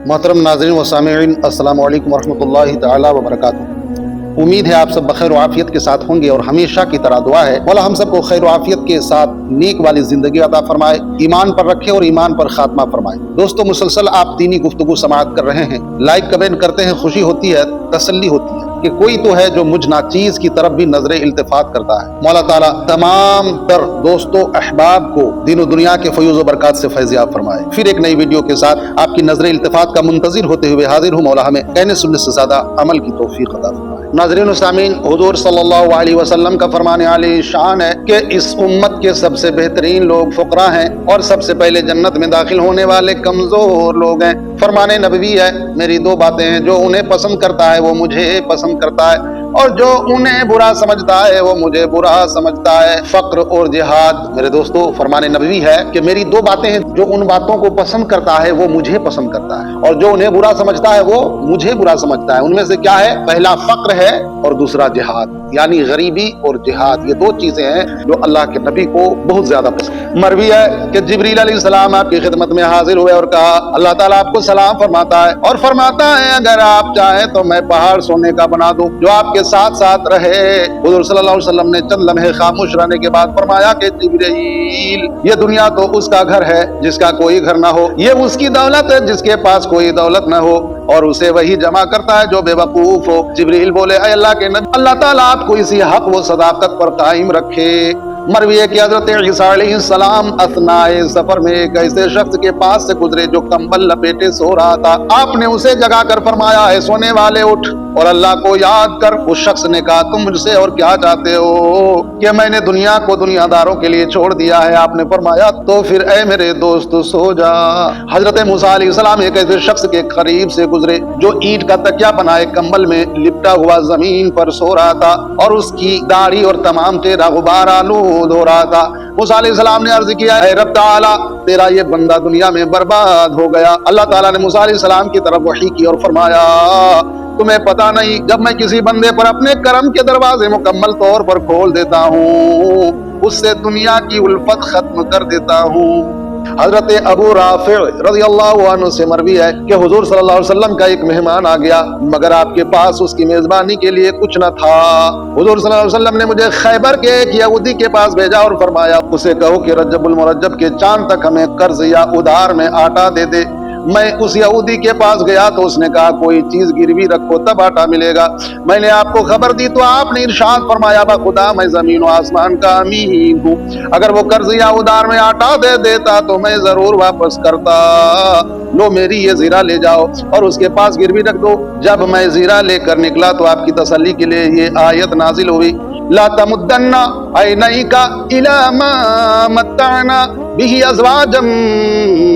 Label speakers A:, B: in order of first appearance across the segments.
A: मोहतरम नाज़रीन व सामिईन, अस्सलामु अलैकुम वरहमतुल्लाहि ताला वबरकातुहू। उम्मीद है आप सब बखैर व आफियत के साथ होंगे और हमेशा की तरह दुआ है मौला हम सबको खैर व आफियत के साथ नेक वाली जिंदगी अता फरमाए, ईमान पर रखे और ईमान पर खात्मा फरमाए। दोस्तों, मुसलसल आप दीनी गुफ्तगू समाअत कर रहे हैं, लाइक कमेंट करते हैं, खुशी होती है, तसल्ली होती है कि कोई तो है जो मुझ नाचीज की तरफ भी नजर इल्तिफात करता है। मौला ताला तमाम तर दोस्तों अहबाब को दीन दुनिया के फयूज़ व बरकत से फैज़याब फरमाए। फिर एक नई वीडियो के साथ आपकी नजर इल्तिफात का मुंतजिर होते हुए हाजिर हूँ। मौला हमें कहने सुनने से ज्यादा अमल की तौफीक अता फरमाए। नाज़रीन व सामीन, हुज़ूर सल्लल्लाहु अलैहि वसल्लम का फरमाने आली शान है कि इस उम्मत के सबसे बेहतरीन लोग फुकरा हैं और सबसे पहले जन्नत में दाखिल होने वाले कमजोर लोग हैं। फरमाने नबवी है, मेरी दो बातें हैं, जो उन्हें पसंद करता है वो मुझे पसंद करता है और जो उन्हें बुरा समझता है वो मुझे बुरा समझता है, फक्र और जिहाद। मेरे दोस्तों, फरमाने नबवी है कि मेरी दो बातें हैं, जो उन बातों को पसंद करता है वो मुझे पसंद करता है और जो उन्हें बुरा समझता है वो मुझे बुरा समझता है। उनमें से क्या है? पहला फक्र है और दूसरा जिहाद, यानी गरीबी और जिहाद। ये दो चीजें हैं जो अल्लाह के नबी को बहुत ज्यादा पसंद। मरवी है कि जिब्रील अलैहिस्सलाम आपकी खिदमत में हाजिर हुए और कहा, अल्लाह ताला आपको सलाम फरमाता है और फरमाता है अगर आप चाहें तो मैं पहाड़ सोने का बना दूं जो आपके साथ साथ रहे। हुज़ूर सल्लल्लाहु अलैहि वसल्लम ने चंद लम्हे खामोश रहने के बाद फरमाया कि जिब्रील, ये दुनिया तो उसका घर है जिसका कोई घर ना हो, ये उसकी दौलत है जिसके पास कोई दौलत ना हो और उसे वही जमा करता है जो बेवकूफ हो। जिब्रील बोले, अल्लाह के नबी, अल्लाह ताला आपको इसी हक व सदाकत पर कायम रखे। मरवी है कि हज़रत ईसा अलैहिस्सलाम असनाए सफर में एक ऐसे शख्स के पास से गुजरे जो कंबल लपेटे सो रहा था। आपने उसे जगा कर फरमाया, है सोने वाले उठ और अल्लाह को याद कर। उस शख्स ने कहा, तुम मुझसे और क्या चाहते हो? कि मैंने दुनिया को दुनियादारों के लिए छोड़ दिया है। आपने फरमाया, तो फिर ऐ मेरे दोस्त सो जा। हजरत मूसा अलैहिस्सलाम एक ऐसे शख्स के करीब से गुजरे जो ईंट का तकिया बनाए कंबल में लिपटा हुआ जमीन पर सो रहा था और उसकी दाढ़ी और तमाम चेहरा गुबार आलूद हो रहा था। मूसा अलैहिस्सलाम ने अर्ज किया, ऐ रब ताला, तेरा ये बंदा दुनिया में बर्बाद हो गया। अल्लाह ताला ने मूसा अलैहिस्सलाम की तरफ वही की और फरमाया, तुम्हें पता नहीं, जब मैं किसी बंदे पर अपने करम के दरवाजे मुकम्मल तौर पर खोल देता हूँ, उससे दुनिया की उल्फत खत्म कर देता हूँ। हजरत अबू राफि रज़ियल्लाहु अन्हु से मरवी है कि हुजूर सल्लल्लाहु अलैहि वसल्लम का एक मेहमान आ गया मगर आपके पास उसकी मेजबानी के लिए कुछ न था। हुजूर सल्लल्लाहु अलैहि वसल्लम ने मुझे खैबर के एक यहूदी के पास भेजा और फरमाया, उसे कहो कि रजबुल मुरज्जब के चांद तक हमें कर्ज या उधार में आटा दे दे। मैं उस यहूदी के पास गया तो उसने कहा, कोई चीज गिरवी रखो तब आटा मिलेगा। मैंने आपको खबर दी तो आपने इरशाद फरमाया, बा खुदा मैं जमीन और आसमान का अमीन हूँ, अगर वो कर्ज या उधार में आटा दे देता तो मैं जरूर वापस करता। लो मेरी ये जीरा ले जाओ और उसके पास गिरवी रख दो। जब मैं जीरा लेकर निकला तो आपकी तसल्ली के लिए ये आयत नाजिल हुई, ला तमुद्दन्ना ऐनैका इला मा मत्ताना बिही अज़वाजम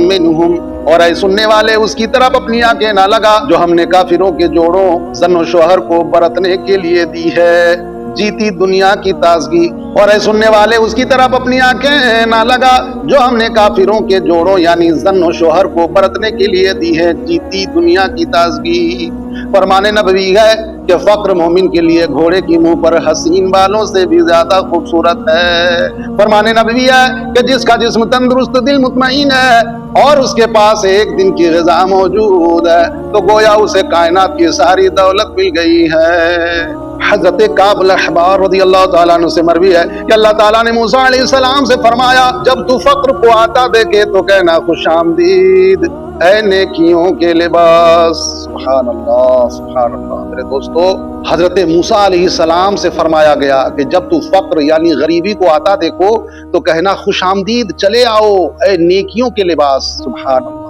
A: मिनहुम, और ऐ सुनने वाले उसकी तरफ अपनी आंखें ना लगा जो हमने काफिरों के जोड़ों जन्नो शोहर को बरतने के लिए दी है। जीती दुनिया की ताजगी। और ऐ सुनने वाले उसकी तरफ अपनी आंखें ना लगा जो हमने काफिरों के जोड़ों यानी जन्नो शोहर को बरतने के लिए दी है। जीती दुनिया की ताजगी। फरमाने नबवी है कि फक्र मोमिन के लिए घोड़े की मुंह पर हसीन बालों से भी ज्यादा खूबसूरत है। फरमाने नबवी है कि जिसका जिस्म तंदुरुस्त दिल मुतमईन है और उसके पास एक दिन की ग़िज़ा मौजूद है तो गोया उसे कायनात की सारी दौलत मिल गई है। हज़रत काब अल-अहबार रज़ियल्लाहु ताला अन्हु से मरवी है कि अल्लाह ताला ने मूसा अलैहिस्सलाम से फरमाया, जब तू फक्र को आता देखे तो कहना खुशामदीद ऐ नेकियों के लिबास। सुभान अल्लाह, सुभान अल्लाह। मेरे दोस्तों, हजरत मूसा अलैहिस्सलाम से फरमाया गया कि जब तू फक्र यानी गरीबी को आता देखो तो कहना खुशामदीद, चले आओ ऐ नेकियों के लिबास। सुभान अल्लाह।